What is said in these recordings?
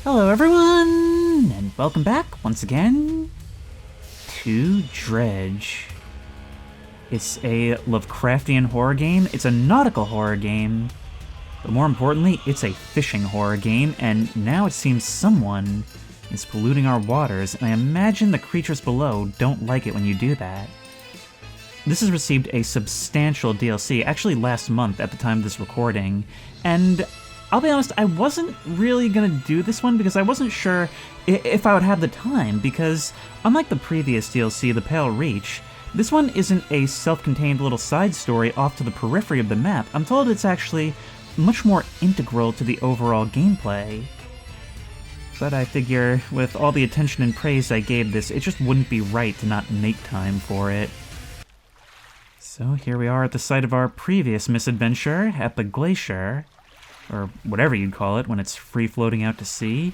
Hello everyone, and welcome back once again to Dredge. It's a Lovecraftian horror game, it's a nautical horror game, but more importantly, it's a fishing horror game, and now it seems someone is polluting our waters, and I imagine the creatures below don't like it when you do that. This has received a substantial DLC, actually last month at the time of this recording, and I'll be honest, I wasn't really gonna do this one because I wasn't sure if I would have the time, because unlike the previous DLC, The Pale Reach, this one isn't a self-contained little side story off to the periphery of the map. I'm told it's actually much more integral to the overall gameplay. But I figure, with all the attention and praise I gave this, it just wouldn't be right to not make time for it. So here we are at the site of our previous misadventure, at the glacier, or whatever you'd call it when it's free-floating out to sea.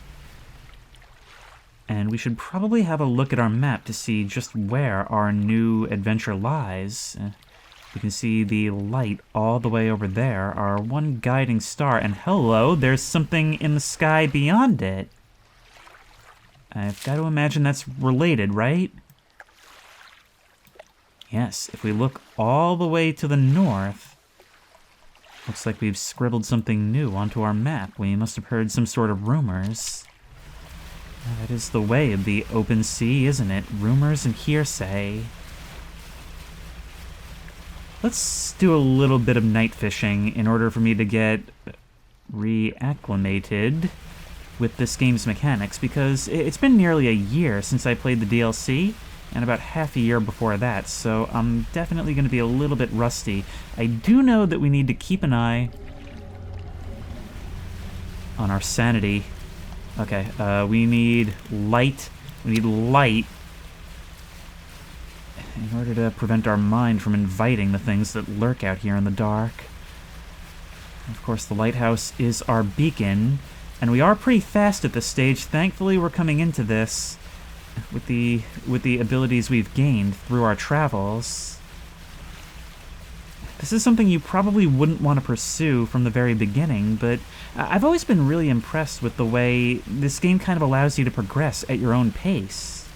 And we should probably have a look at our map to see just where our new adventure lies. We can see the light all the way over there, our one guiding star, and hello, there's something in the sky beyond it. I've got to imagine that's related, right? Yes, if we look all the way to the north, looks like we've scribbled something new onto our map. We must have heard some sort of rumors. That is the way of the open sea, isn't it? Rumors and hearsay. Let's do a little bit of night fishing in order for me to get reacclimated with this game's mechanics, because it's been nearly a year since I played the DLC, and about half a year before that, so I'm definitely going to be a little bit rusty. I do know that we need to keep an eye on our sanity. Okay, we need light. We need light in order to prevent our mind from inviting the things that lurk out here in the dark. Of course, the lighthouse is our beacon, and we are pretty fast at this stage. Thankfully, we're coming into this with the abilities we've gained through our travels. This is something you probably wouldn't want to pursue from the very beginning, but I've always been really impressed with the way this game kind of allows you to progress at your own pace.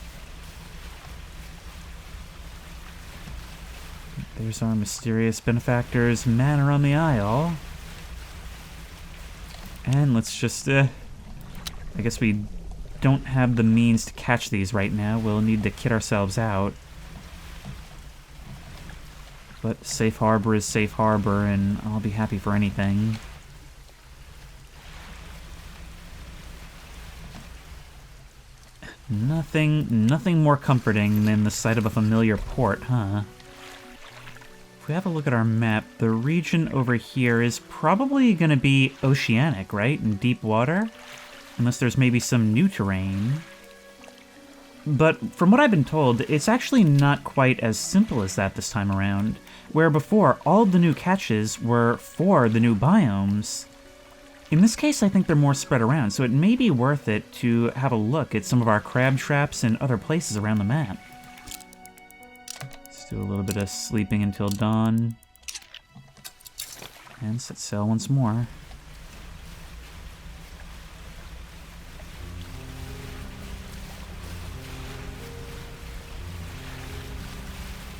There's our mysterious benefactor's manor on the isle. And let's just, I guess we don't have the means to catch these right now. We'll need to kit ourselves out. But safe harbor is safe harbor, and I'll be happy for anything. Nothing more comforting than the sight of a familiar port, huh? If we have a look at our map, the region over here is probably gonna be oceanic, right? In deep water? Unless there's maybe some new terrain. But from what I've been told, it's actually not quite as simple as that this time around. Where before, all of the new catches were for the new biomes. In this case, I think they're more spread around, so it may be worth it to have a look at some of our crab traps and other places around the map. Let's do a little bit of sleeping until dawn. And set sail once more.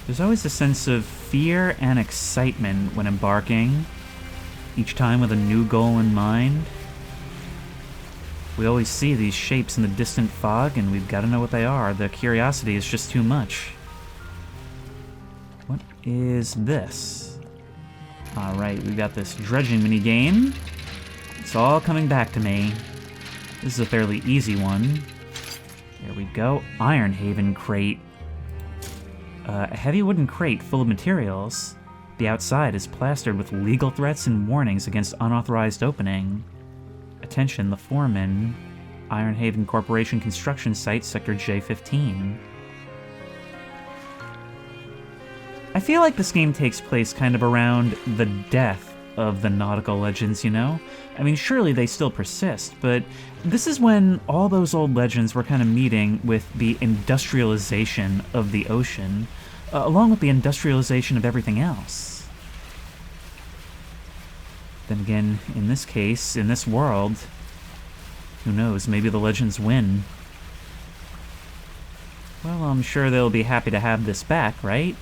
There's always a sense of fear and excitement when embarking, each time with a new goal in mind. We always see these shapes in the distant fog, and we've got to know what they are. The curiosity is just too much. What is this? Alright, we've got this dredging minigame. It's all coming back to me. This is a fairly easy one. There we go. Iron Haven crate. A heavy wooden crate full of materials. The outside is plastered with legal threats and warnings against unauthorized opening. Attention, the foreman. Iron Haven Corporation construction site, Sector J15. I feel like this game takes place kind of around the death of the nautical legends, you know? I mean, surely they still persist, but this is when all those old legends were kind of meeting with the industrialization of the ocean, along with the industrialization of everything else. Then again, in this case, in this world, Who knows, maybe the legends win. Well, I'm sure they'll be happy to have this back, right?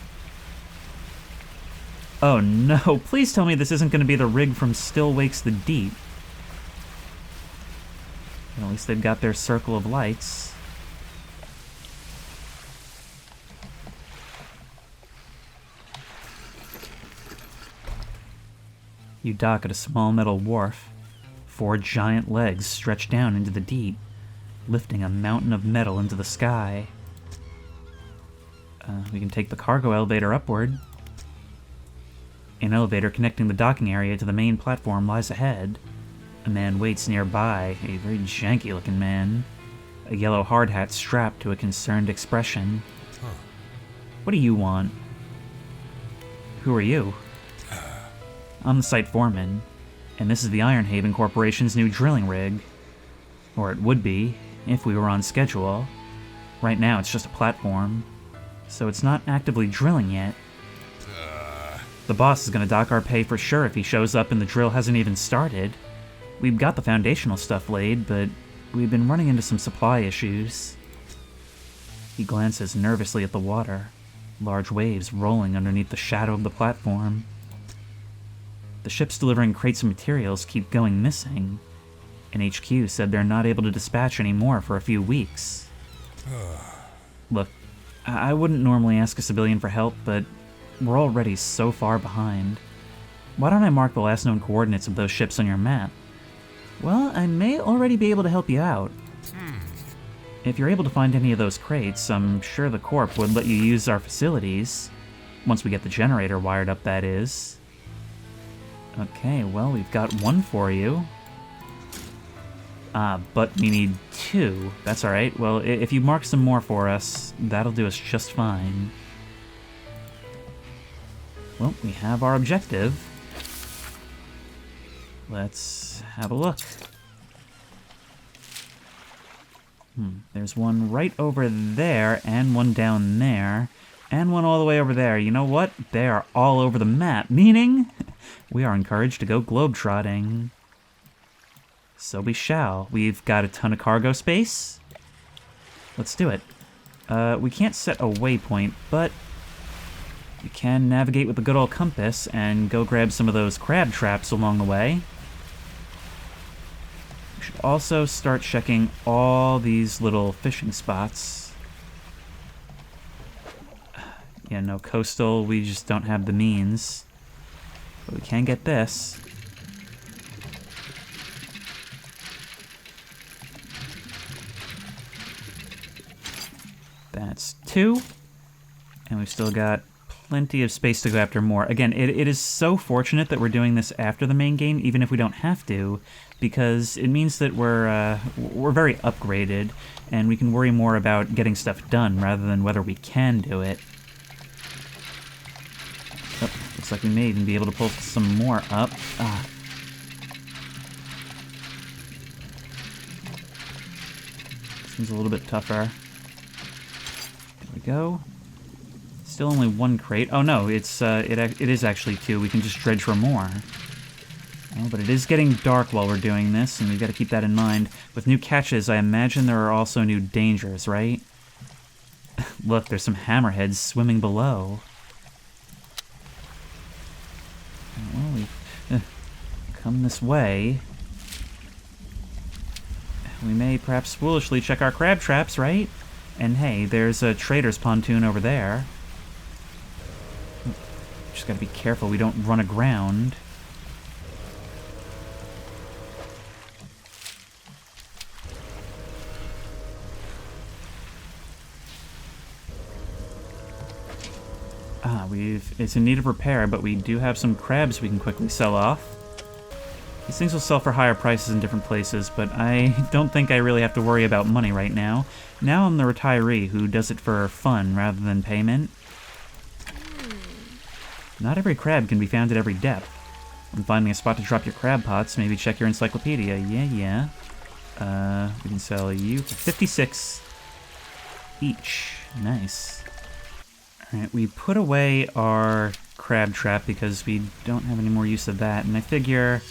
Oh no, please tell me this isn't going to be the rig from Still Wakes the Deep. Well, at least they've got their circle of lights. You dock at a small metal wharf. 4 giant legs stretch down into the deep, lifting a mountain of metal into the sky. We can take the cargo elevator upward. An elevator connecting the docking area to the main platform lies ahead. A man waits nearby, a very janky-looking man. A yellow hard hat strapped to a concerned expression. What do you want? Who are you? I'm the site foreman, and this is the Ironhaven Corporation's new drilling rig. Or it would be, if we were on schedule. Right now it's just a platform, so it's not actively drilling yet. The boss is gonna dock our pay for sure if he shows up and the drill hasn't even started. We've got the foundational stuff laid, but we've been running into some supply issues. He glances nervously at the water, large waves rolling underneath the shadow of the platform. The ships delivering crates of materials keep going missing, and HQ said they're not able to dispatch any more for a few weeks. Look, I wouldn't normally ask a civilian for help, but we're already so far behind. Why don't I mark the last known coordinates of those ships on your map? Well, I may already be able to help you out. If you're able to find any of those crates, I'm sure the Corp would let you use our facilities. Once we get the generator wired up, that is. Okay, well, we've got 1 for you. But we need 2. That's alright. Well, if you mark some more for us, that'll do us just fine. Well, we have our objective. Let's have a look. There's one right over there, and one down there, and one all the way over there. You know what? They are all over the map, meaning we are encouraged to go globetrotting. So we shall. We've got a ton of cargo space. Let's do it. We can't set a waypoint, but we can navigate with the good old compass and go grab some of those crab traps along the way. We should also start checking all these little fishing spots. Yeah, no coastal, we just don't have the means. But we can get this. That's 2. And we've still got plenty of space to go after more. Again, it is so fortunate that we're doing this after the main game, even if we don't have to, because it means that we're very upgraded, and we can worry more about getting stuff done rather than whether we can do it. Oh, looks like we may even be able to pull some more up. Seems a little bit tougher. There we go. Still only 1 crate. Oh no, it is actually 2. We can just dredge for more. Oh, but it is getting dark while we're doing this, and we've got to keep that in mind. With new catches, I imagine there are also new dangers, right? Look, there's some hammerheads swimming below. Well, we've come this way. We may perhaps foolishly check our crab traps, right? And hey, there's a trader's pontoon over there. Just gotta be careful we don't run aground. It's in need of repair, but we do have some crabs we can quickly sell off. These things will sell for higher prices in different places, but I don't think I really have to worry about money right now. Now I'm the retiree who does it for fun rather than payment. Not every crab can be found at every depth. When finding a spot to drop your crab pots, maybe check your encyclopedia. Yeah. We can sell you for 56 each. Nice. Alright, we put away our crab trap because we don't have any more use of that, and I figure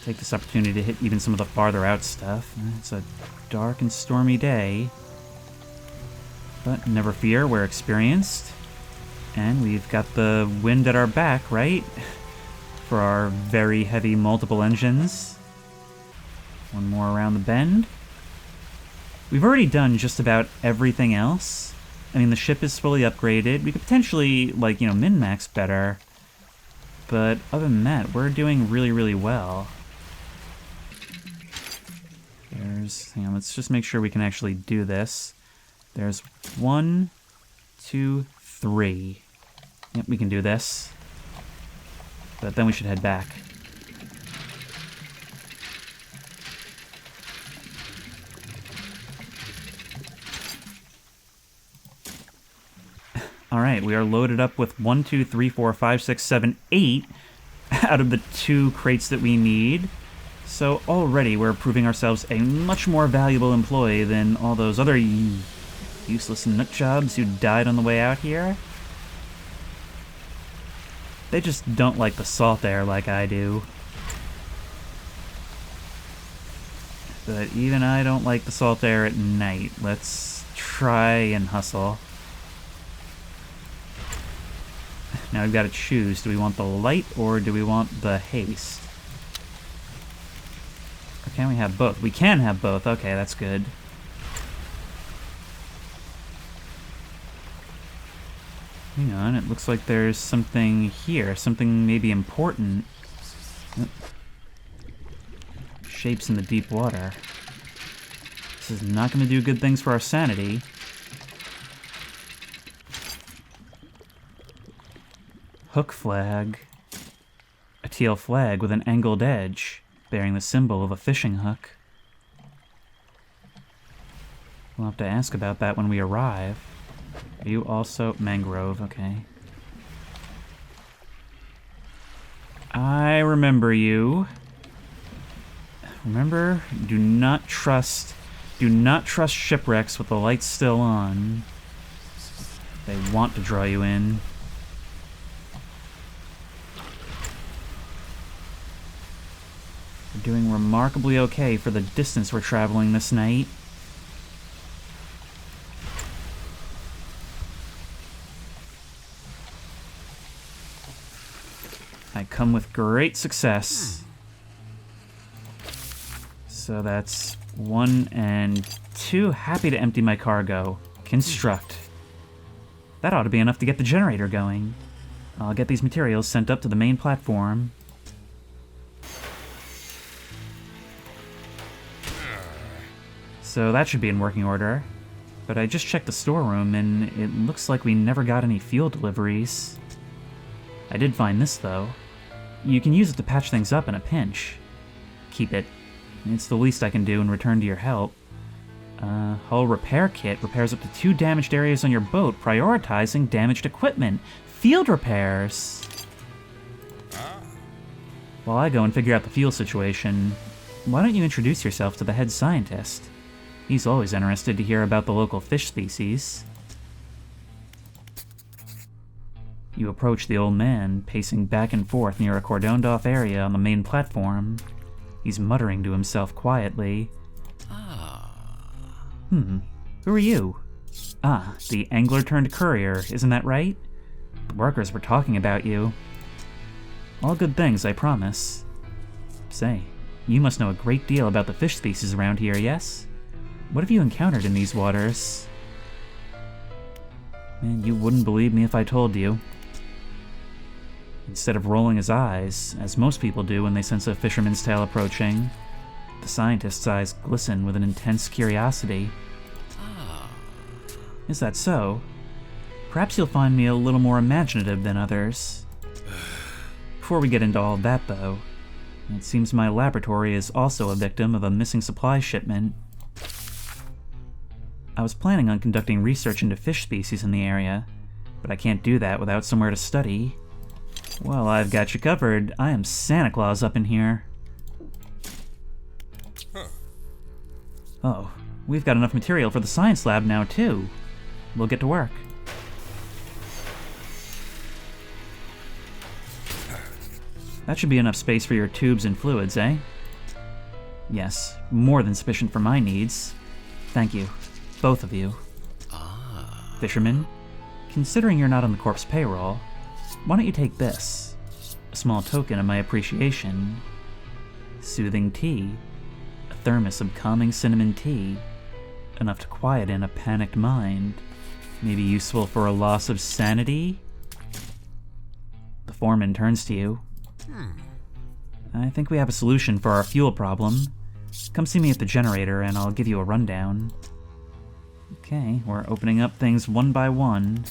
Take this opportunity to hit even some of the farther out stuff. It's a dark and stormy day. But never fear, we're experienced. And we've got the wind at our back, right? For our very heavy multiple engines. One more around the bend. We've already done just about everything else. I mean, the ship is fully upgraded. We could potentially, like, you know, min-max better. But other than that, we're doing really, really well. Hang on, let's just make sure we can actually do this. There's 1, 2, 3. Yep, we can do this. But then we should head back. Alright, we are loaded up with 1, 2, 3, 4, 5, 6, 7, 8 out of the 2 crates that we need. So already we're proving ourselves a much more valuable employee than all those other useless nutjobs who died on the way out here. They just don't like the salt air like I do. But even I don't like the salt air at night. Let's try and hustle. Now we've got to choose. Do we want the light or do we want the haste? Or can we have both? We can have both. Okay, that's good. Hang on, it looks like there's something here. Something maybe important. Oh. Shapes in the deep water. This is not going to do good things for our sanity. Hook flag. A teal flag with an angled edge, bearing the symbol of a fishing hook. We'll have to ask about that when we arrive. Are you also mangrove? Okay. I remember you. Remember, do not trust shipwrecks with the lights still on. They want to draw you in. We're doing remarkably okay for the distance we're traveling this night. I come with great success. So that's 1 and 2. Happy to empty my cargo. Construct. That ought to be enough to get the generator going. I'll get these materials sent up to the main platform. So that should be in working order. But I just checked the storeroom and it looks like we never got any fuel deliveries. I did find this though. You can use it to patch things up in a pinch. Keep it. It's the least I can do in return to your help. Hull repair kit repairs up to 2 damaged areas on your boat, prioritizing damaged equipment. Field repairs! While I go and figure out the fuel situation, why don't you introduce yourself to the head scientist? He's always interested to hear about the local fish species. You approach the old man, pacing back and forth near a cordoned-off area on the main platform. He's muttering to himself quietly. Who are you? Ah, the angler-turned-courier, isn't that right? The workers were talking about you. All good things, I promise. Say, you must know a great deal about the fish species around here, yes? What have you encountered in these waters? Man, you wouldn't believe me if I told you. Instead of rolling his eyes, as most people do when they sense a fisherman's tale approaching, the scientist's eyes glisten with an intense curiosity. Is that so? Perhaps you'll find me a little more imaginative than others. Before we get into all that, though, it seems my laboratory is also a victim of a missing supply shipment. I was planning on conducting research into fish species in the area, but I can't do that without somewhere to study. Well, I've got you covered. I am Santa Claus up in here. Oh, we've got enough material for the science lab now, too. We'll get to work. That should be enough space for your tubes and fluids, eh? Yes, more than sufficient for my needs. Thank you, both of you. Fisherman, considering you're not on the corp's payroll, why don't you take this? A small token of my appreciation. Soothing tea. A thermos of calming cinnamon tea. Enough to quieten a panicked mind. Maybe useful for a loss of sanity? The foreman turns to you. I think we have a solution for our fuel problem. Come see me at the generator and I'll give you a rundown. Okay, we're opening up things one by one.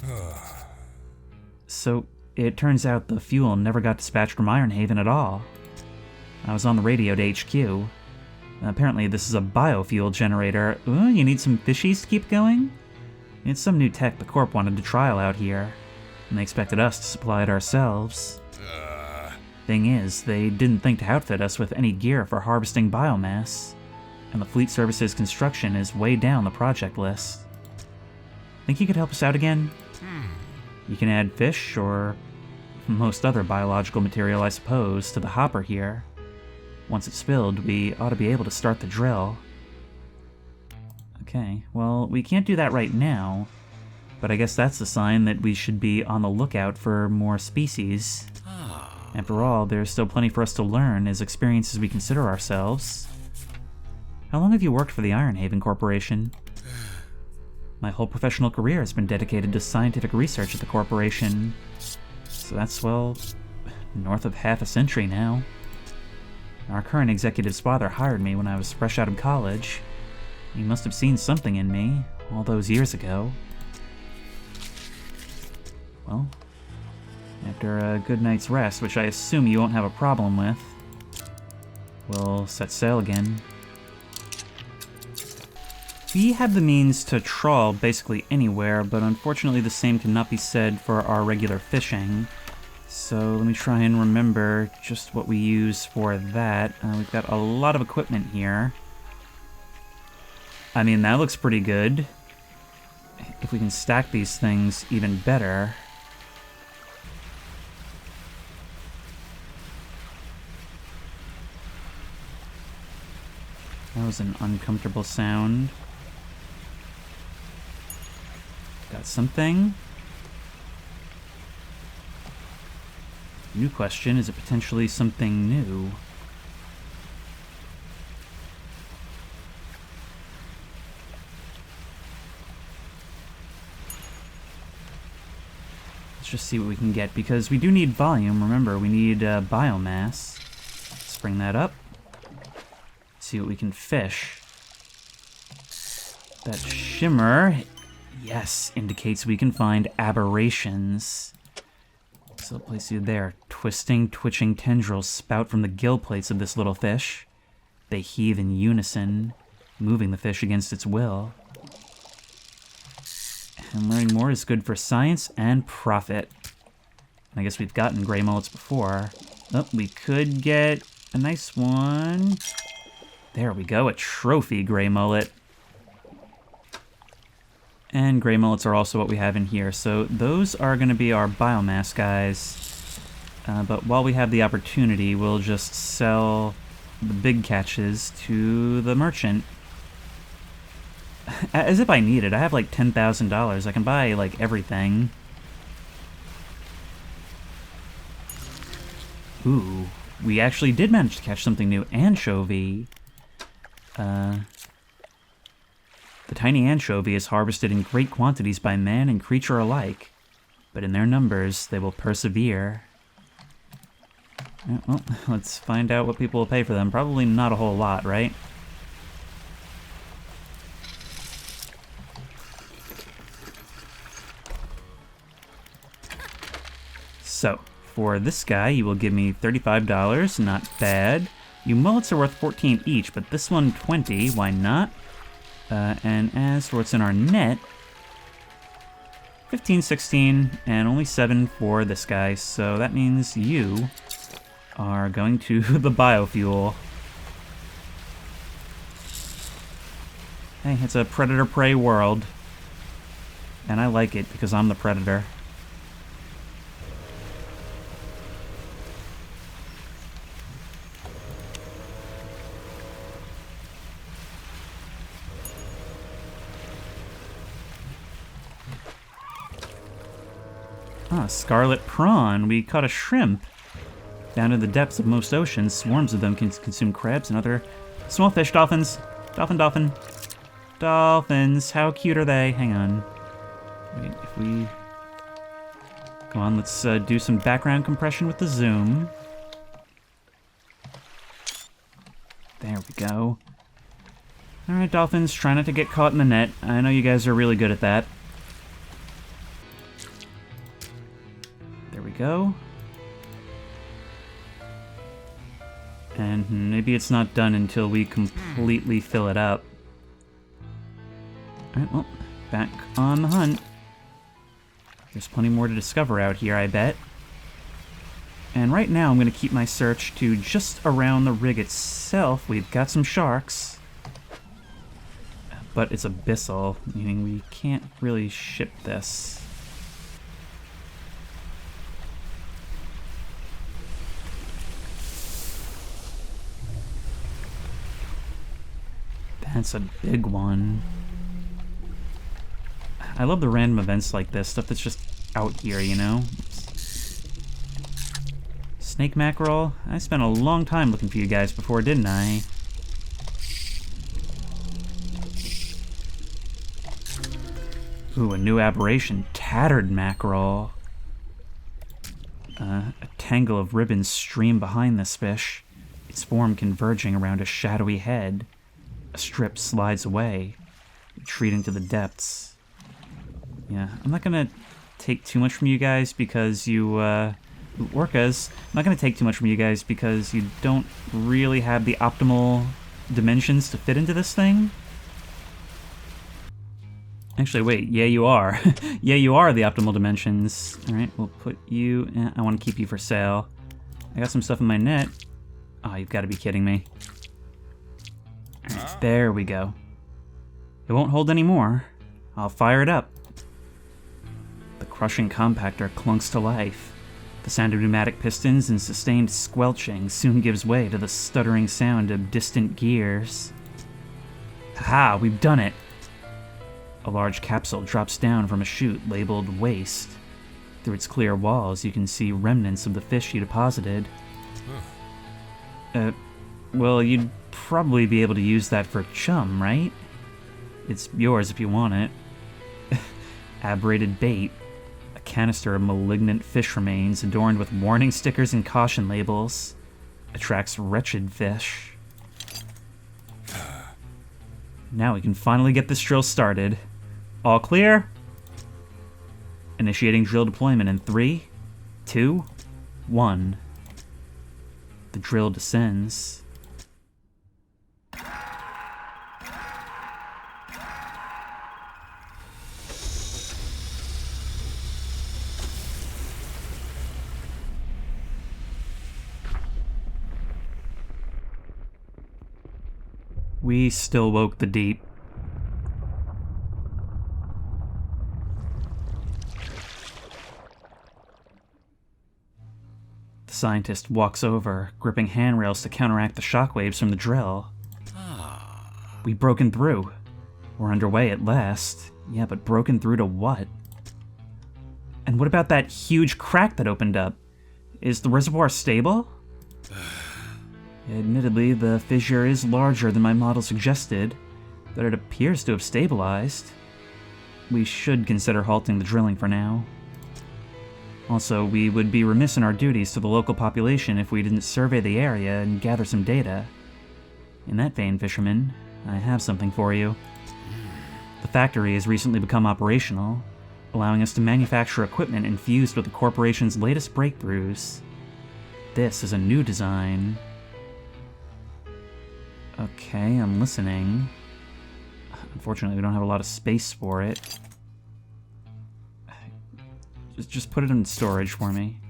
So, it turns out the fuel never got dispatched from Ironhaven at all. I was on the radio to HQ. Apparently this is a biofuel generator. Ooh, you need some fishies to keep going? It's some new tech the Corp wanted to trial out here, and they expected us to supply it ourselves. Thing is, they didn't think to outfit us with any gear for harvesting biomass, and the Fleet Services construction is way down the project list. Think you could help us out again? You can add fish, or most other biological material, I suppose, to the hopper here. Once it's filled, we ought to be able to start the drill. Okay, well, we can't do that right now, but I guess that's a sign that we should be on the lookout for more species. After all, there's still plenty for us to learn as experienced as we consider ourselves. How long have you worked for the Ironhaven Corporation? My whole professional career has been dedicated to scientific research at the corporation. So that's, well, north of half a century now. Our current executive's father hired me when I was fresh out of college. He must have seen something in me all those years ago. Well, after a good night's rest, which I assume you won't have a problem with, we'll set sail again. We have the means to trawl basically anywhere, but unfortunately the same cannot be said for our regular fishing. So let me try and remember just what we use for that. We've got a lot of equipment here. I mean, that looks pretty good. If we can stack these things even better. That was an uncomfortable sound. Got something. New question, is it potentially something new? Let's just see what we can get, because we do need volume. Remember, we need biomass. Let's bring that up. See what we can fish. That shimmer, yes, indicates we can find aberrations. So I'll place you there. Twisting, twitching tendrils spout from the gill plates of this little fish. They heave in unison, moving the fish against its will. And learning more is good for science and profit. I guess we've gotten gray mullets before. Oh, we could get a nice one. There we go, a trophy gray mullet. And gray mullets are also what we have in here. So those are going to be our biomass guys. But while we have the opportunity, we'll just sell the big catches to the merchant. As if I need it. I have like $10,000. I can buy like everything. Ooh, we actually did manage to catch something new. Anchovy. The tiny anchovy is harvested in great quantities by man and creature alike, but in their numbers, they will persevere. Well, let's find out what people will pay for them. Probably not a whole lot, right? So, for this guy, you will give me $35, not bad. You mullets are worth 14 each, but this one 20, why not? And as for what's in our net, 15, 16, and only 7 for this guy, so that means you are going to the biofuel. Hey, it's a predator-prey world, and I like it because I'm the predator. Huh, scarlet prawn. We caught a shrimp. Down in the depths of most oceans, swarms of them can consume crabs and other small fish. Dolphins. Dolphin. Dolphins. How cute are they? Hang on. Wait, if we... Come on, let's do some background compression with the zoom. There we go. Alright, dolphins, try not to get caught in the net. I know you guys are really good at that. There we go. And maybe it's not done until we completely fill it up. Alright, well, back on the hunt. There's plenty more to discover out here, I bet. And right now I'm going to keep my search to just around the rig itself. We've got some sharks. But it's abyssal, meaning we can't really ship this. That's a big one. I love the random events like this, stuff that's just out here, you know? Snake mackerel? I spent a long time looking for you guys before, didn't I? Ooh, a new aberration. Tattered mackerel. A tangle of ribbons stream behind this fish, its form converging around a shadowy head. A strip slides away, retreating to the depths. Yeah, I'm not gonna take too much from you guys because you, orcas, I'm not gonna take too much from you guys because you don't really have the optimal dimensions to fit into this thing. Actually, wait, yeah you are. Yeah, you are the optimal dimensions. Alright, we'll put you, I want to keep you for sale. I got some stuff in my net. Oh, you've got to be kidding me. Alright, there we go. It won't hold any more. I'll fire it up. The crushing compactor clunks to life. The sound of pneumatic pistons and sustained squelching soon gives way to the stuttering sound of distant gears. Ha! We've done it! A large capsule drops down from a chute labeled Waste. Through its clear walls, you can see remnants of the fish you deposited. Well, you'd probably be able to use that for chum, right? It's yours if you want it. Aberrated bait. A canister of malignant fish remains adorned with warning stickers and caution labels. Attracts wretched fish. Now we can finally get this drill started. All clear? Initiating drill deployment in 3, 2, 1. The drill descends. We still woke the deep. The scientist walks over, gripping handrails to counteract the shockwaves from the drill. We've broken through. We're underway at last. Yeah, but broken through to what? And what about that huge crack that opened up? Is the reservoir stable? Admittedly, the fissure is larger than my model suggested, but it appears to have stabilized. We should consider halting the drilling for now. Also, we would be remiss in our duties to the local population if we didn't survey the area and gather some data. In that vein, fisherman, I have something for you. The factory has recently become operational, allowing us to manufacture equipment infused with the corporation's latest breakthroughs. This is a new design. Okay, I'm listening. Unfortunately, we don't have a lot of space for it. Just put it in storage for me.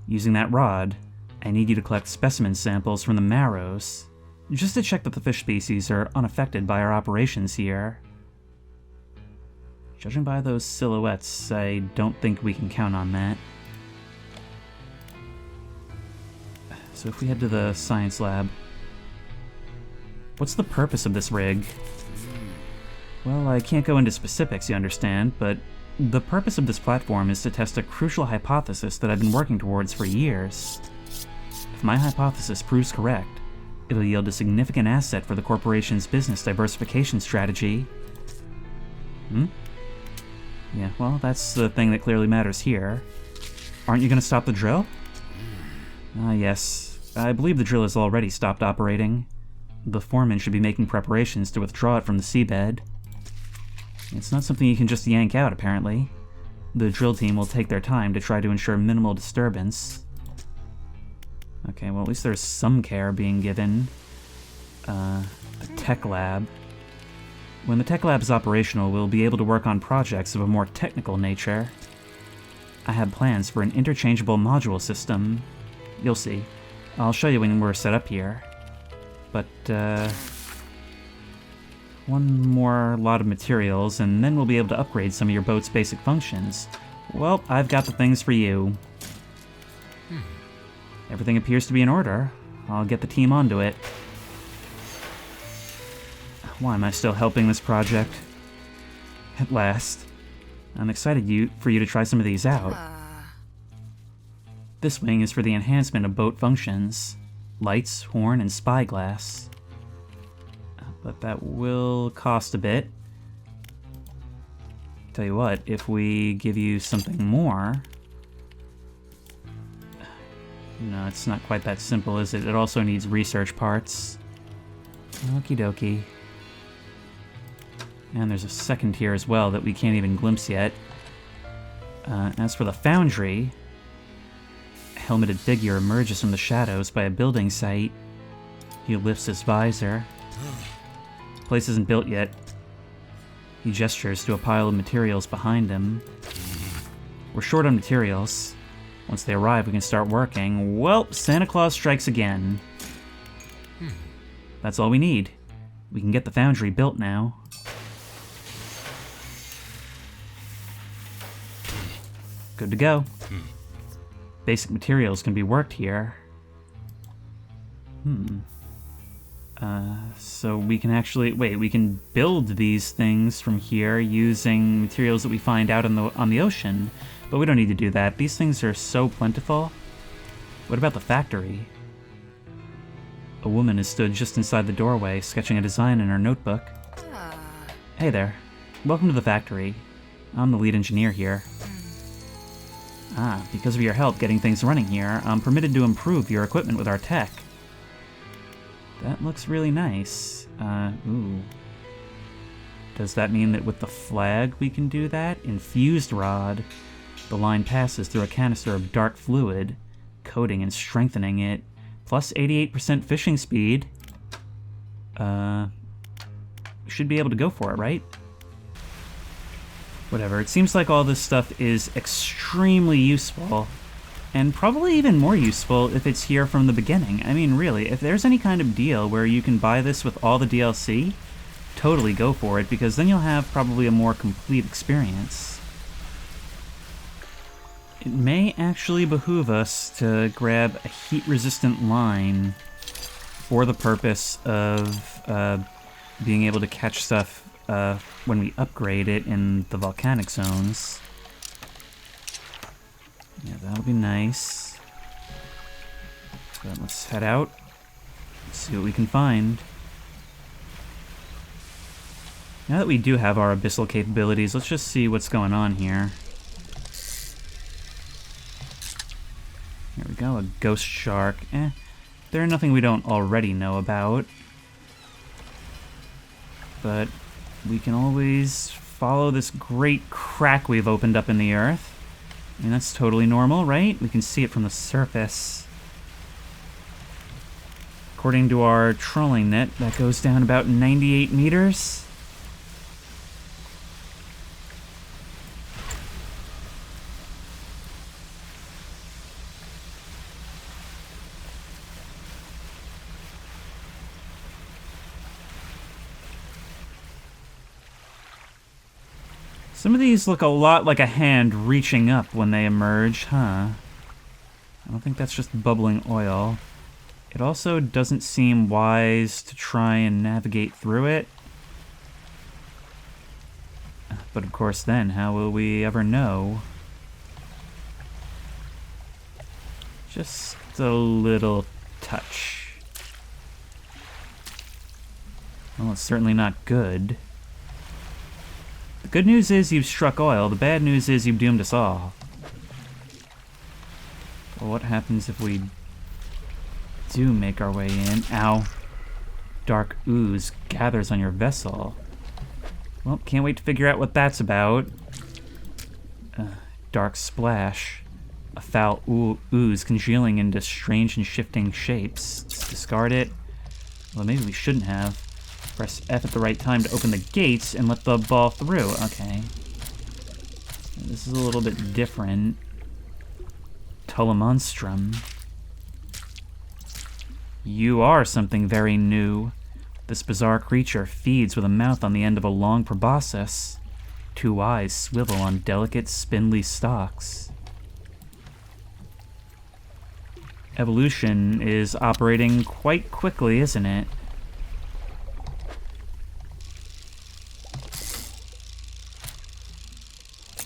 Using that rod, I need you to collect specimen samples from the marrows, just to check that the fish species are unaffected by our operations here. Judging by those silhouettes, I don't think we can count on that. So if we head to the science lab... What's the purpose of this rig? Well, I can't go into specifics, you understand, but The purpose of this platform is to test a crucial hypothesis that I've been working towards for years. If my hypothesis proves correct, it'll yield a significant asset for the corporation's business diversification strategy. Yeah, well, that's the thing that clearly matters here. Aren't you going to stop the drill? Ah, yes. I believe the drill has already stopped operating. The foreman should be making preparations to withdraw it from the seabed. It's not something you can just yank out, apparently. The drill team will take their time to try to ensure minimal disturbance. Okay, well, at least there's some care being given. The tech lab. When the tech lab is operational, we'll be able to work on projects of a more technical nature. I have plans for an interchangeable module system. You'll see. I'll show you when we're set up here. But, one more lot of materials, and then we'll be able to upgrade some of your boat's basic functions. Well, I've got the things for you. Everything appears to be in order. I'll get the team onto it. Why am I still helping this project? At last. I'm excited for you to try some of these out. This wing is for the enhancement of boat functions. Lights, horn, and spyglass. But that will cost a bit. Tell you what, if we give you something more... No, it's not quite that simple, is it? It also needs research parts. Okie dokie. And there's a second here as well that we can't even glimpse yet. As for the foundry, a helmeted figure emerges from the shadows by a building site. He lifts his visor. Place isn't built yet. He gestures to a pile of materials behind him. We're short on materials. Once they arrive, we can start working. Well, Santa Claus strikes again. That's all we need. We can get the foundry built now. Good to go. Basic materials can be worked here. So we can actually... Wait, we can build these things from here using materials that we find out on the ocean. But we don't need to do that. These things are so plentiful. What about the factory? A woman has stood just inside the doorway, sketching a design in her notebook. Hey there. Welcome to the factory. I'm the lead engineer here. Because of your help getting things running here, I'm permitted to improve your equipment with our tech. That looks really nice. Ooh. Does that mean that with the flag we can do that? Infused rod. The line passes through a canister of dark fluid, coating and strengthening it. Plus 88% fishing speed. We should be able to go for it, right? Whatever, it seems like all this stuff is extremely useful. And probably even more useful if it's here from the beginning. I mean, really, if there's any kind of deal where you can buy this with all the DLC, totally go for it, because then you'll have probably a more complete experience. It may actually behoove us to grab a heat-resistant line for the purpose of being able to catch stuff when we upgrade it in the volcanic zones. Yeah, that'll be nice. But let's head out, see what we can find. Now that we do have our abyssal capabilities, let's just see what's going on here. Here we go, a ghost shark. There's nothing we don't already know about. But we can always follow this great crack we've opened up in the earth. I mean, that's totally normal, right? We can see it from the surface. According to our trolling net, that goes down about 98 meters. Some of these look a lot like a hand reaching up when they emerge, huh? I don't think that's just bubbling oil. It also doesn't seem wise to try and navigate through it. But of course then, how will we ever know? Just a little touch. Well, it's certainly not good. The good news is you've struck oil. The bad news is you've doomed us all. Well, what happens if we do make our way in? Ow. Dark ooze gathers on your vessel. Well, can't wait to figure out what that's about. Dark splash. A foul ooze congealing into strange and shifting shapes. Let's discard it. Well, maybe we shouldn't have. Press F at the right time to open the gates and let the ball through. Okay. This is a little bit different. Monstrum. You are something very new. This bizarre creature feeds with a mouth on the end of a long proboscis. 2 eyes swivel on delicate, spindly stalks. Evolution is operating quite quickly, isn't it?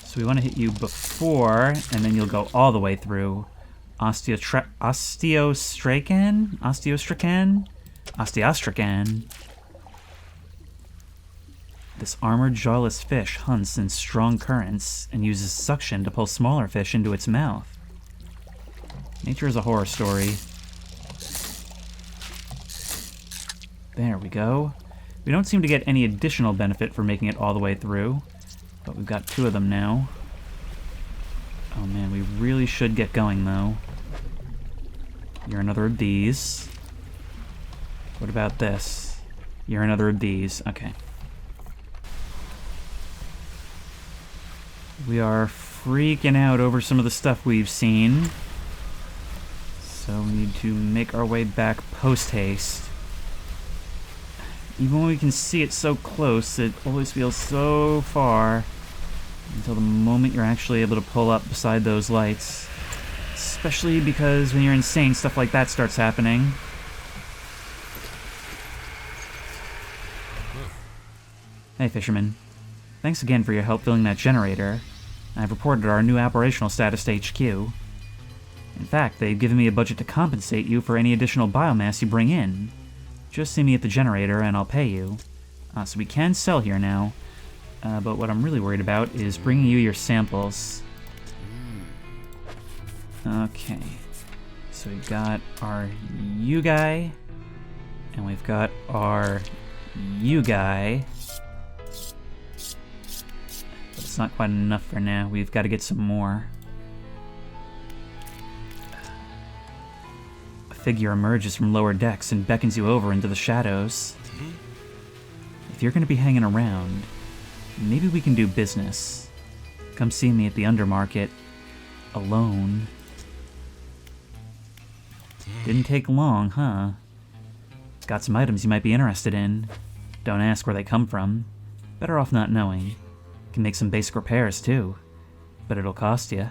So we want to hit you before, and then you'll go all the way through. Osteostracan. This armored jawless fish hunts in strong currents and uses suction to pull smaller fish into its mouth. Nature is a horror story. There we go. We don't seem to get any additional benefit for making it all the way through. But we've got 2 of them now. Oh man, we really should get going though. You're another of these. What about this? You're another of these. Okay. We are freaking out over some of the stuff we've seen. So we need to make our way back post-haste. Even when we can see it so close, it always feels so far until the moment you're actually able to pull up beside those lights. Especially because when you're insane, stuff like that starts happening. Hey, fisherman. Thanks again for your help filling that generator. I've reported our new operational status to HQ. In fact, they've given me a budget to compensate you for any additional biomass you bring in. Just see me at the generator and I'll pay you. So we can sell here now, but what I'm really worried about is bringing you your samples. Okay, so we've got our you guy, and we've got our you guy. But it's not quite enough for now. We've got to get some more. A figure emerges from lower decks and beckons you over into the shadows. If you're going to be hanging around, maybe we can do business. Come see me at the Undermarket. Alone. Didn't take long, huh? Got some items you might be interested in. Don't ask where they come from. Better off not knowing. Can make some basic repairs, too. But it'll cost you.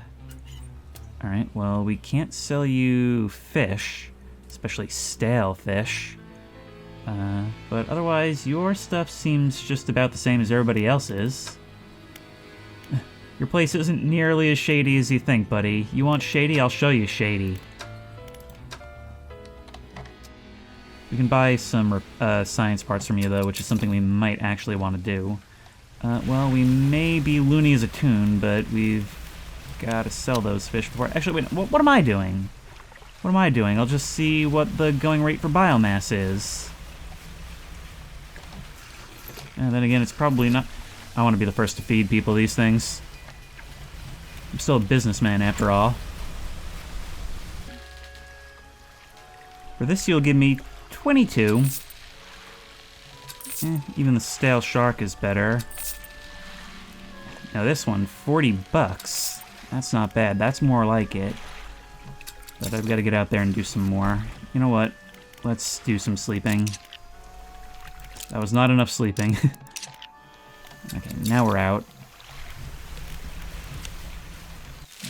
Alright, well, we can't sell you fish. Especially stale fish. But otherwise, your stuff seems just about the same as everybody else's. Your place isn't nearly as shady as you think, buddy. You want shady? I'll show you shady. We can buy some science parts from you, though, which is something we might actually want to do. Well, we may be loony as a toon, but we've got to sell those fish before... Actually, wait, what am I doing? What am I doing? I'll just see what the going rate for biomass is. And then again, it's probably not... I want to be the first to feed people these things. I'm still a businessman, after all. For this, you'll give me 22. Even the stale shark is better. Now this one, 40 bucks. That's not bad. That's more like it. But I've got to get out there and do some more. You know what? Let's do some sleeping. That was not enough sleeping. Okay, now we're out.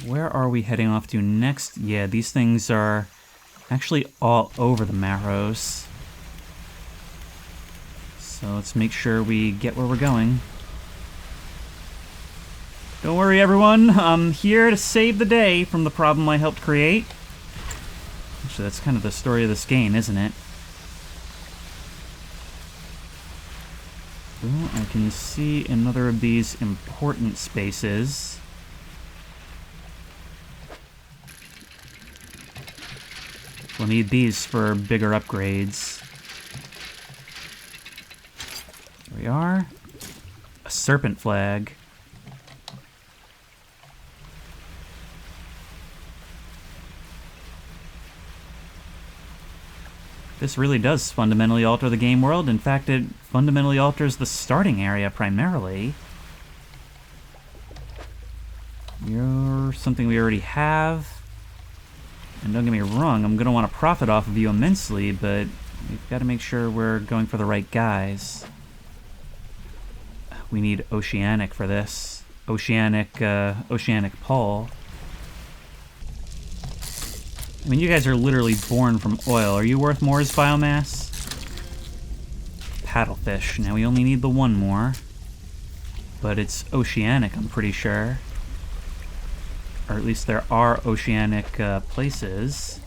Where are we heading off to next? Yeah, these things are actually all over the Marrows. So let's make sure we get where we're going. Don't worry, everyone. I'm here to save the day from the problem I helped create. Actually, that's kind of the story of this game, isn't it? Well, I can see another of these important spaces. We'll need these for bigger upgrades. Here we are. A serpent flag. This really does fundamentally alter the game world. In fact, it fundamentally alters the starting area primarily. You're something we already have. And don't get me wrong, I'm going to want to profit off of you immensely, but we've got to make sure we're going for the right guys. We need Oceanic for this. Oceanic Paul. I mean, you guys are literally born from oil. Are you worth more as biomass? Paddlefish. Now we only need the one more. But it's oceanic, I'm pretty sure. Or at least there are oceanic places.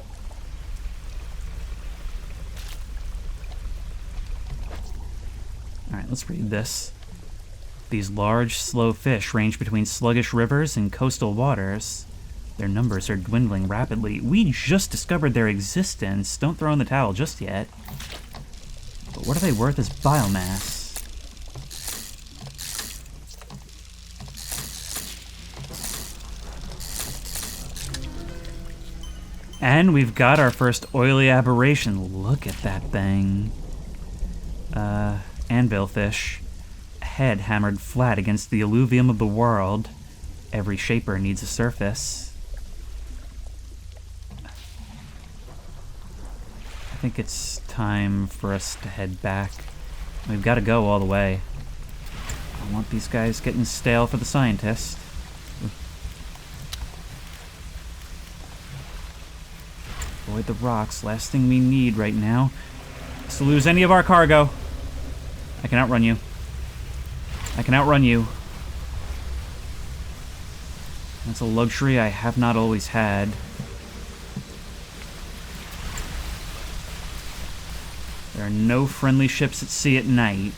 Alright, let's read this. These large, slow fish range between sluggish rivers and coastal waters. Their numbers are dwindling rapidly. We just discovered their existence. Don't throw in the towel just yet. But what are they worth as biomass? And we've got our first oily aberration. Look at that thing. Anvilfish. Head hammered flat against the alluvium of the world. Every shaper needs a surface. I think it's time for us to head back. We've got to go all the way. I don't want these guys getting stale for the scientist. Avoid the rocks, last thing we need right now is to lose any of our cargo. I can outrun you. I can outrun you. That's a luxury I have not always had. There are no friendly ships at sea at night.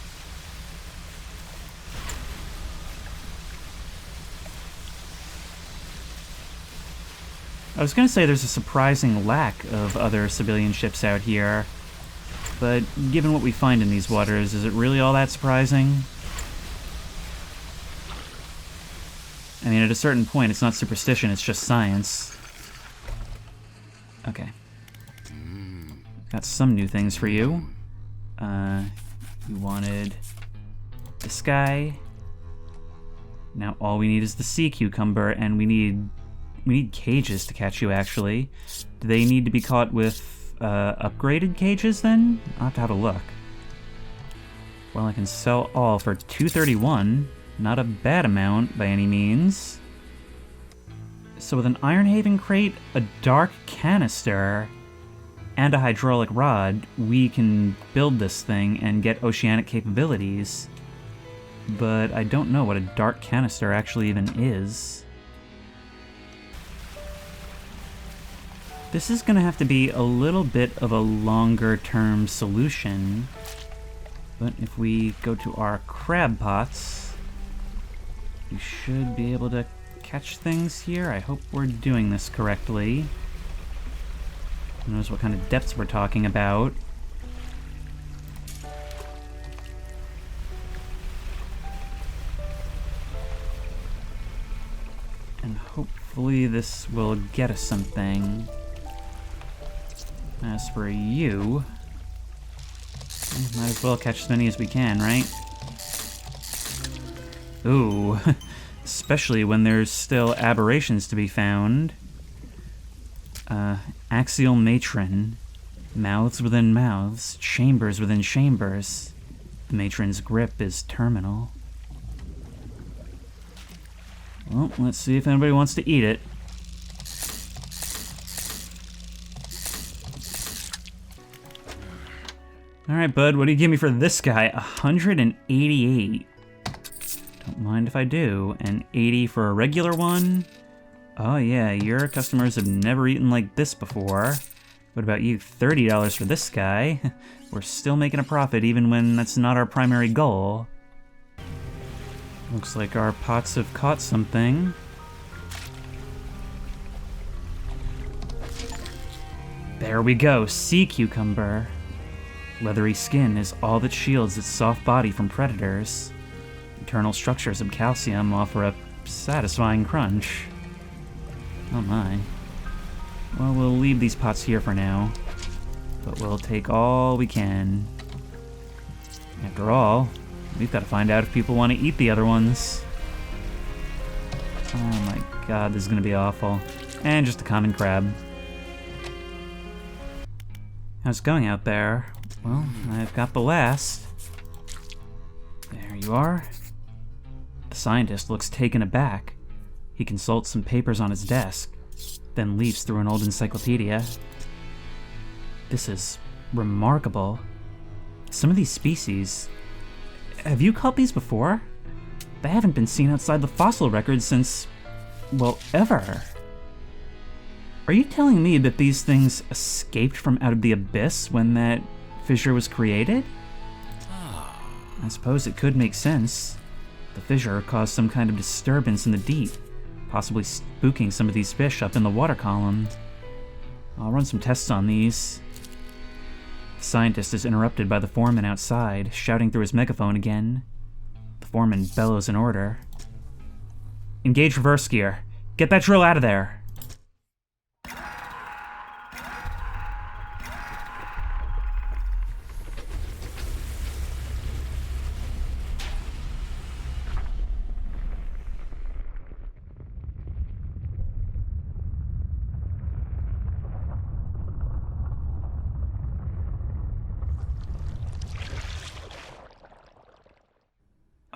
I was going to say there's a surprising lack of other civilian ships out here, but given what we find in these waters, is it really all that surprising? I mean, at a certain point, it's not superstition, it's just science. Okay. Got some new things for you. You wanted this guy. Now all we need is the sea cucumber, and we need cages to catch you, actually. Do they need to be caught with upgraded cages, then? I'll have to have a look. Well, I can sell all for $231. Not a bad amount, by any means. So with an Ironhaven crate, a dark canister, and a hydraulic rod, we can build this thing and get oceanic capabilities. But I don't know what a dark canister actually even is. This is going to have to be a little bit of a longer-term solution. But if we go to our crab pots, we should be able to catch things here. I hope we're doing this correctly. Who knows what kind of depths we're talking about. And hopefully this will get us something. As for you, might as well catch as many as we can, right? Ooh, especially when there's still aberrations to be found. Axial matron. Mouths within mouths. Chambers within chambers. The matron's grip is terminal. Well, let's see if anybody wants to eat it. Alright, bud, what do you give me for this guy? 188. Don't mind if I do. And 80 for a regular one. Oh yeah, your customers have never eaten like this before. What about you? $30 for this guy. We're still making a profit even when that's not our primary goal. Looks like our pots have caught something. There we go, sea cucumber. Leathery skin is all that shields its soft body from predators. Internal structures of calcium offer a satisfying crunch. Oh my. Well, we'll leave these pots here for now, but we'll take all we can. After all, we've got to find out if people want to eat the other ones. Oh my god, this is going to be awful. And just a common crab. How's it going out there? Well, I've got the last. There you are. The scientist looks taken aback. He consults some papers on his desk, then leafs through an old encyclopedia. This is remarkable. Some of these species... Have you caught these before? They haven't been seen outside the fossil record since... well, ever. Are you telling me that these things escaped from out of the abyss when that fissure was created? I suppose it could make sense. The fissure caused some kind of disturbance in the deep, possibly spooking some of these fish up in the water column. I'll run some tests on these. The scientist is interrupted by the foreman outside, shouting through his megaphone again. The foreman bellows an order. Engage reverse gear. Get that drill out of there.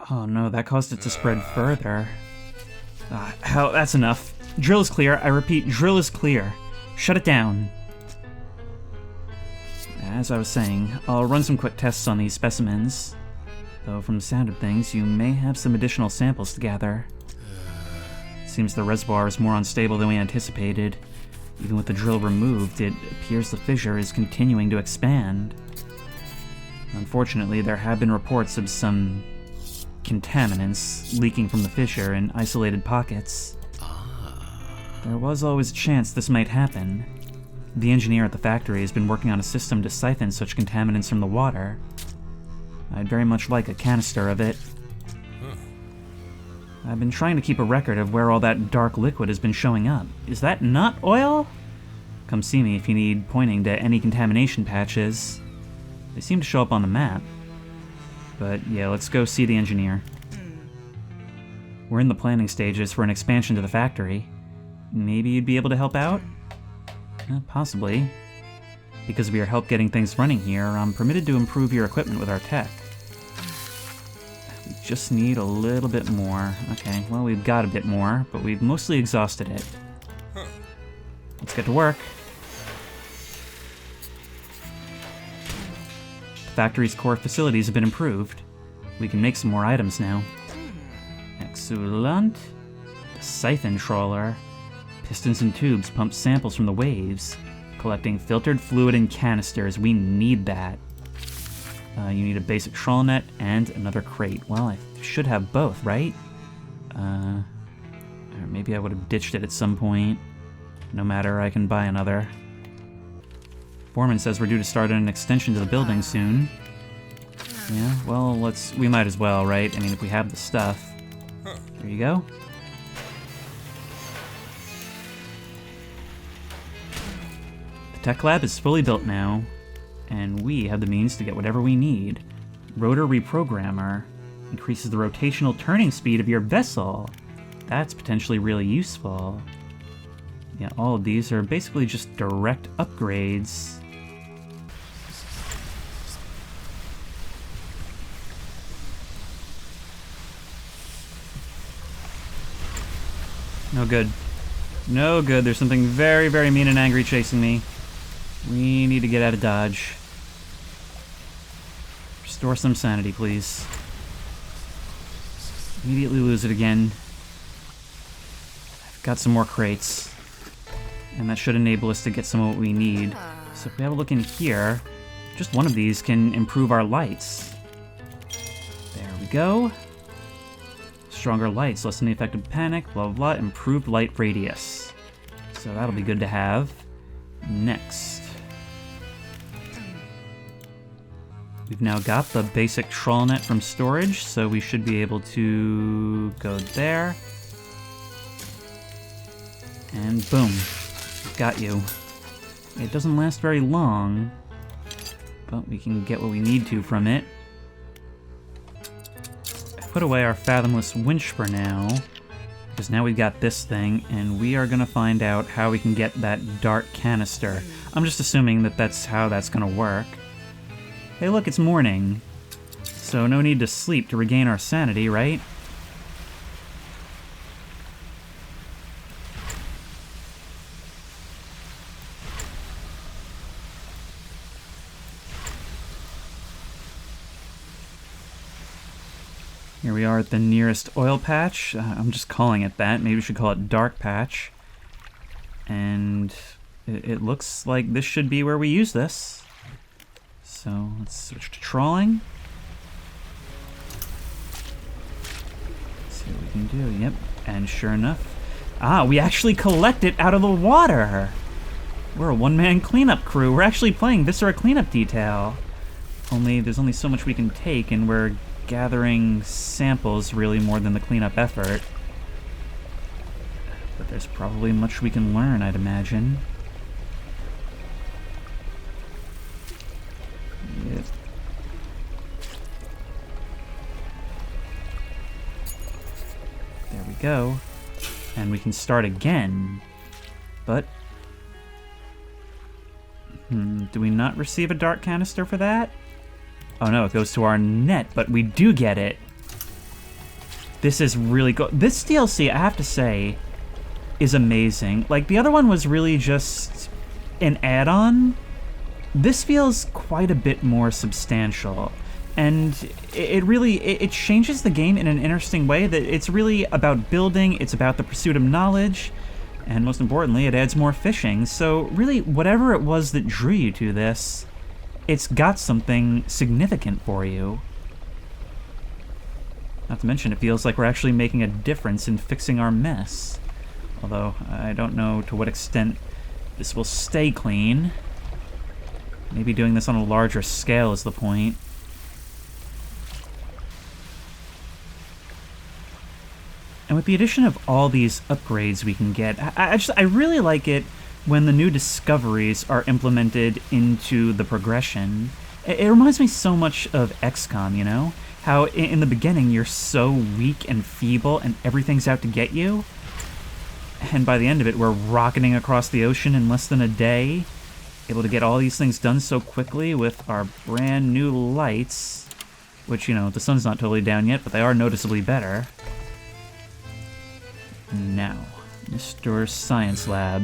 Oh no, that caused it to spread further. Hell, that's enough. Drill is clear. I repeat, drill is clear. Shut it down. As I was saying, I'll run some quick tests on these specimens. Though from the sound of things, you may have some additional samples to gather. Seems the reservoir is more unstable than we anticipated. Even with the drill removed, it appears the fissure is continuing to expand. Unfortunately, there have been reports of some contaminants leaking from the fissure in isolated pockets. There was always a chance this might happen. The engineer at the factory has been working on a system to siphon such contaminants from the water. I'd very much like a canister of it. I've been trying to keep a record of where all that dark liquid has been showing up. Is that not oil? Come see me if you need pointing to any contamination patches. They seem to show up on the map. But yeah, let's go see the engineer. We're in the planning stages for an expansion to the factory. Maybe you'd be able to help out? Possibly. Because of your help getting things running here, I'm permitted to improve your equipment with our tech. We just need a little bit more. Okay, well, we've got a bit more, but we've mostly exhausted it. Let's get to work. The factory's core facilities have been improved. We can make some more items now. Excellent. The siphon trawler. Pistons and tubes pump samples from the waves, collecting filtered fluid in canisters. We need that. You need a basic trawl net and another crate. Well, I should have both, right? Or maybe I would have ditched it at some point. No matter, I can buy another. Foreman says we're due to start an extension to the building soon. Yeah, well, we might as well, right? I mean, if we have the stuff. There you go. The tech lab is fully built now, and we have the means to get whatever we need. Rotor reprogrammer increases the rotational turning speed of your vessel. That's potentially really useful. Yeah, all of these are basically just direct upgrades. No good. No good. There's something very, very mean and angry chasing me. We need to get out of Dodge. Restore some sanity, please. Immediately lose it again. I've got some more crates. And that should enable us to get some of what we need. So if we have a look in here, just one of these can improve our lights. There we go. Stronger lights, lessen the effect of panic, blah blah blah, improved light radius. So that'll be good to have. Next. We've now got the basic trawl net from storage, so we should be able to go there. And boom. Got you. It doesn't last very long, but we can get what we need to from it. I put away our fathomless winch for now, because now we've got this thing, and we are going to find out how we can get that dart canister. I'm just assuming that that's how that's going to work. Hey look, it's morning, so no need to sleep to regain our sanity, right? Here we are at the nearest oil patch. I'm just calling it that. Maybe we should call it dark patch. And it looks like this should be where we use this. So let's switch to trawling. See what we can do. Yep. And sure enough. We actually collect it out of the water. We're a one-man cleanup crew. We're actually playing Viscera Cleanup Detail. Only there's only so much we can take, and we're gathering samples really more than the cleanup effort. But there's probably much we can learn, I'd imagine. Yep. There we go. And we can start again. But do we not receive a dart canister for that? Oh no, it goes to our net, but we do get it. This is really cool. This DLC, I have to say, is amazing. Like, the other one was really just an add-on. This feels quite a bit more substantial. And it really, it changes the game in an interesting way that it's really about building, it's about the pursuit of knowledge, and most importantly, it adds more fishing. So really, whatever it was that drew you to this, it's got something significant for you. Not to mention, it feels like we're actually making a difference in fixing our mess. Although, I don't know to what extent this will stay clean. Maybe doing this on a larger scale is the point. And with the addition of all these upgrades we can get, I really like it when the new discoveries are implemented into the progression. It reminds me so much of XCOM, you know? How in the beginning you're so weak and feeble and everything's out to get you. And by the end of it, we're rocketing across the ocean in less than a day, able to get all these things done so quickly with our brand new lights, which, you know, the sun's not totally down yet, but they are noticeably better. Now, Mr. Science Lab.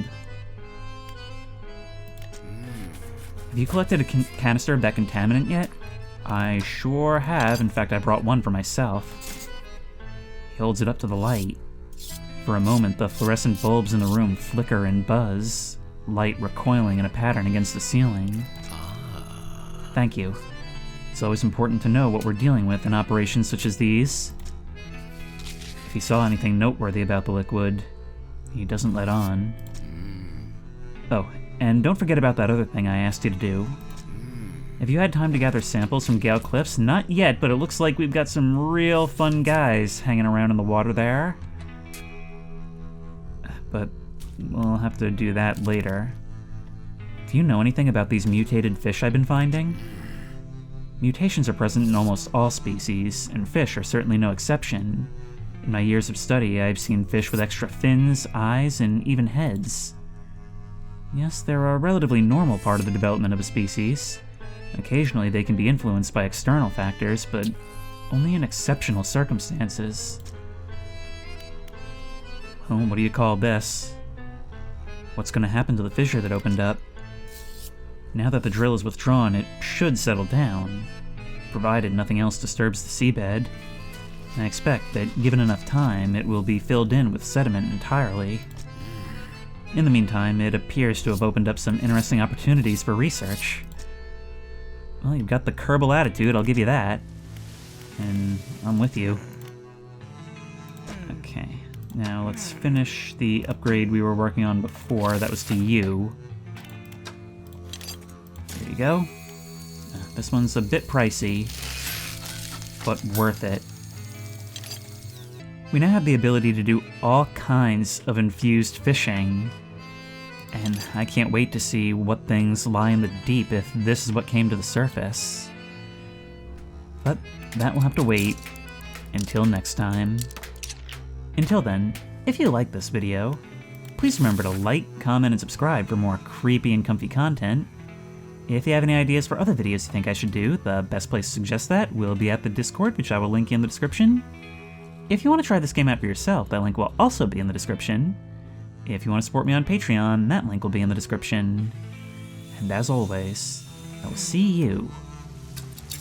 Have you collected a canister of that contaminant yet? I sure have. In fact, I brought one for myself. He holds it up to the light. For a moment, the fluorescent bulbs in the room flicker and buzz, light recoiling in a pattern against the ceiling. Thank you. It's always important to know what we're dealing with in operations such as these. If he saw anything noteworthy about the liquid, he doesn't let on. Oh, and don't forget about that other thing I asked you to do. Have you had time to gather samples from Gale Cliffs? Not yet, but it looks like we've got some real fun guys hanging around in the water there. But we'll have to do that later. Do you know anything about these mutated fish I've been finding? Mutations are present in almost all species, and fish are certainly no exception. In my years of study, I've seen fish with extra fins, eyes, and even heads. Yes, they're a relatively normal part of the development of a species. Occasionally they can be influenced by external factors, but only in exceptional circumstances. Oh, what do you call this? What's going to happen to the fissure that opened up? Now that the drill is withdrawn, it should settle down, provided nothing else disturbs the seabed. I expect that, given enough time, it will be filled in with sediment entirely. In the meantime, it appears to have opened up some interesting opportunities for research. Well, you've got the Kerbal attitude, I'll give you that. And I'm with you. Okay, now let's finish the upgrade we were working on before. That was to you. There you go. This one's a bit pricey, but worth it. We now have the ability to do all kinds of infused fishing, and I can't wait to see what things lie in the deep if this is what came to the surface. But that will have to wait until next time. Until then, if you like this video, please remember to like, comment, and subscribe for more creepy and comfy content. If you have any ideas for other videos you think I should do, the best place to suggest that will be at the Discord, which I will link in the description. If you want to try this game out for yourself, that link will also be in the description. If you want to support me on Patreon, that link will be in the description. And as always, I will see you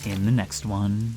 in the next one.